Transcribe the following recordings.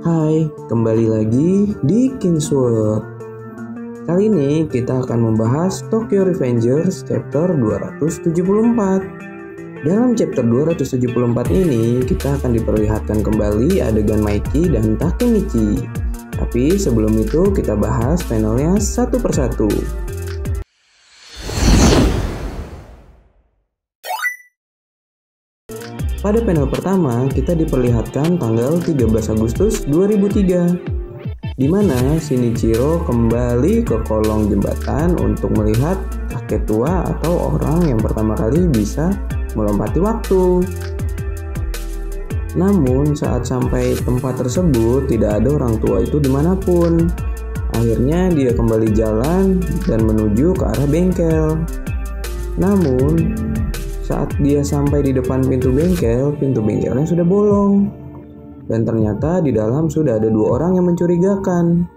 Hai, kembali lagi di Kingsworld. Kali ini kita akan membahas Tokyo Revengers chapter 274. Dalam chapter 274 ini, kita akan diperlihatkan kembali adegan Maiki dan Takemichi. Tapi sebelum itu kita bahas panelnya satu persatu. Pada panel pertama, kita diperlihatkan tanggal 13 Agustus 2003, di mana Shinichiro kembali ke kolong jembatan untuk melihat kakek tua atau orang yang pertama kali bisa melompati waktu. Namun, saat sampai tempat tersebut, tidak ada orang tua itu dimanapun. Akhirnya dia kembali jalan dan menuju ke arah bengkel. Namun, saat dia sampai di depan pintu bengkelnya sudah bolong. Dan ternyata di dalam sudah ada dua orang yang mencurigakan.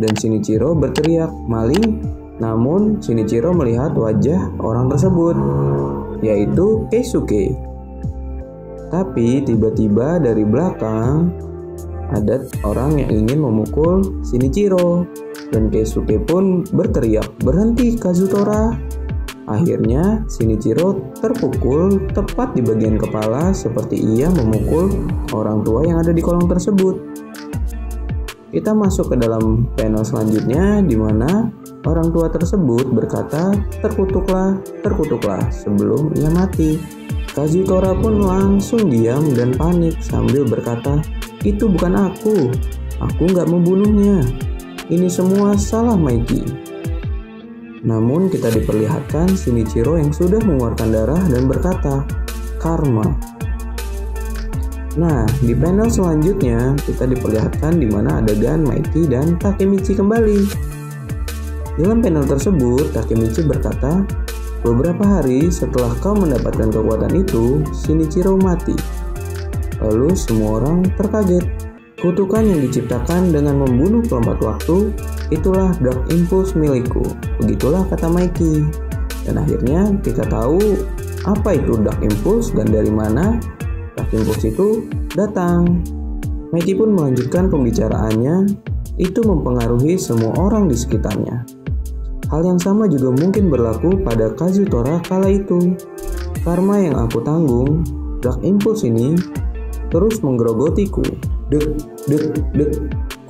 Dan Shinichiro berteriak, "Maling!" Namun Shinichiro melihat wajah orang tersebut, yaitu Keisuke. Tapi tiba-tiba dari belakang ada orang yang ingin memukul Shinichiro. Dan Keisuke pun berteriak, "Berhenti Kazutora!" Akhirnya Shinichiro terpukul tepat di bagian kepala seperti ia memukul orang tua yang ada di kolong tersebut. Kita masuk ke dalam panel selanjutnya di mana orang tua tersebut berkata, terkutuklah sebelum ia mati. Kazutora pun langsung diam dan panik sambil berkata, "Itu bukan aku nggak membunuhnya. Ini semua salah Maiki." Namun kita diperlihatkan Shinichiro yang sudah mengeluarkan darah dan berkata, "Karma." Nah, di panel selanjutnya kita diperlihatkan di mana adegan Maiki dan Takemichi kembali. Dalam panel tersebut, Takemichi berkata, "Beberapa hari setelah kau mendapatkan kekuatan itu, Shinichiro mati." Lalu semua orang terkaget. Kutukan yang diciptakan dengan membunuh pelompat waktu, itulah Dark Impulse milikku. Begitulah kata Maiki. Dan akhirnya kita tahu apa itu Dark Impulse dan dari mana Dark Impulse itu datang. Maiki pun melanjutkan pembicaraannya, itu mempengaruhi semua orang di sekitarnya. Hal yang sama juga mungkin berlaku pada Kazutora kala itu. Karma yang aku tanggung, Dark Impulse ini terus menggerogotiku. Dek,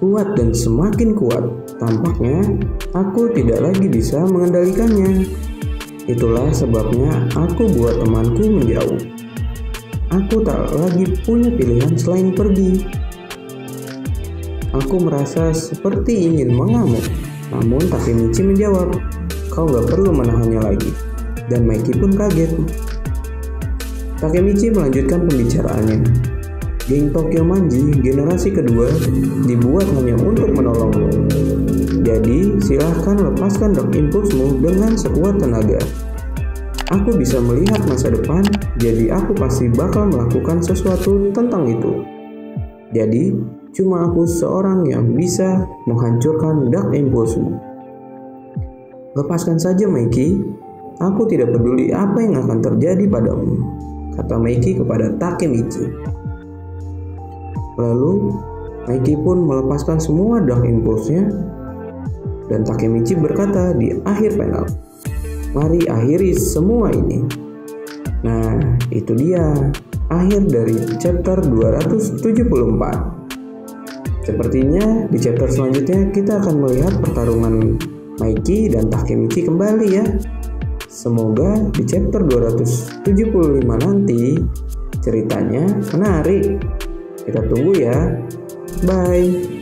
kuat dan semakin kuat. Tampaknya aku tidak lagi bisa mengendalikannya. Itulah sebabnya aku buat temanku menjauh. Aku tak lagi punya pilihan selain pergi. Aku merasa seperti ingin mengamuk. Namun Takemichi menjawab, "Kau gak perlu menahannya lagi." Dan Maiki pun kaget. Takemichi melanjutkan pembicaraannya. Geng Tokyo Manji generasi kedua dibuat hanya untuk menolongmu. Jadi silahkan lepaskan Dark Impulse-mu dengan sekuat tenaga. Aku bisa melihat masa depan, jadi aku pasti bakal melakukan sesuatu tentang itu. Jadi cuma aku seorang yang bisa menghancurkan Dark Impulse-mu. Lepaskan saja Maiki, aku tidak peduli apa yang akan terjadi padamu, kata Maiki kepada Takemichi. Lalu, Maiki pun melepaskan semua Dark Impulse-nya dan Takemichi berkata di akhir panel, "Mari akhiri semua ini." Nah, itu dia akhir dari chapter 274. Sepertinya di chapter selanjutnya kita akan melihat pertarungan Maiki dan Takemichi kembali ya. Semoga di chapter 275 nanti ceritanya menarik. Kita tunggu ya. Bye.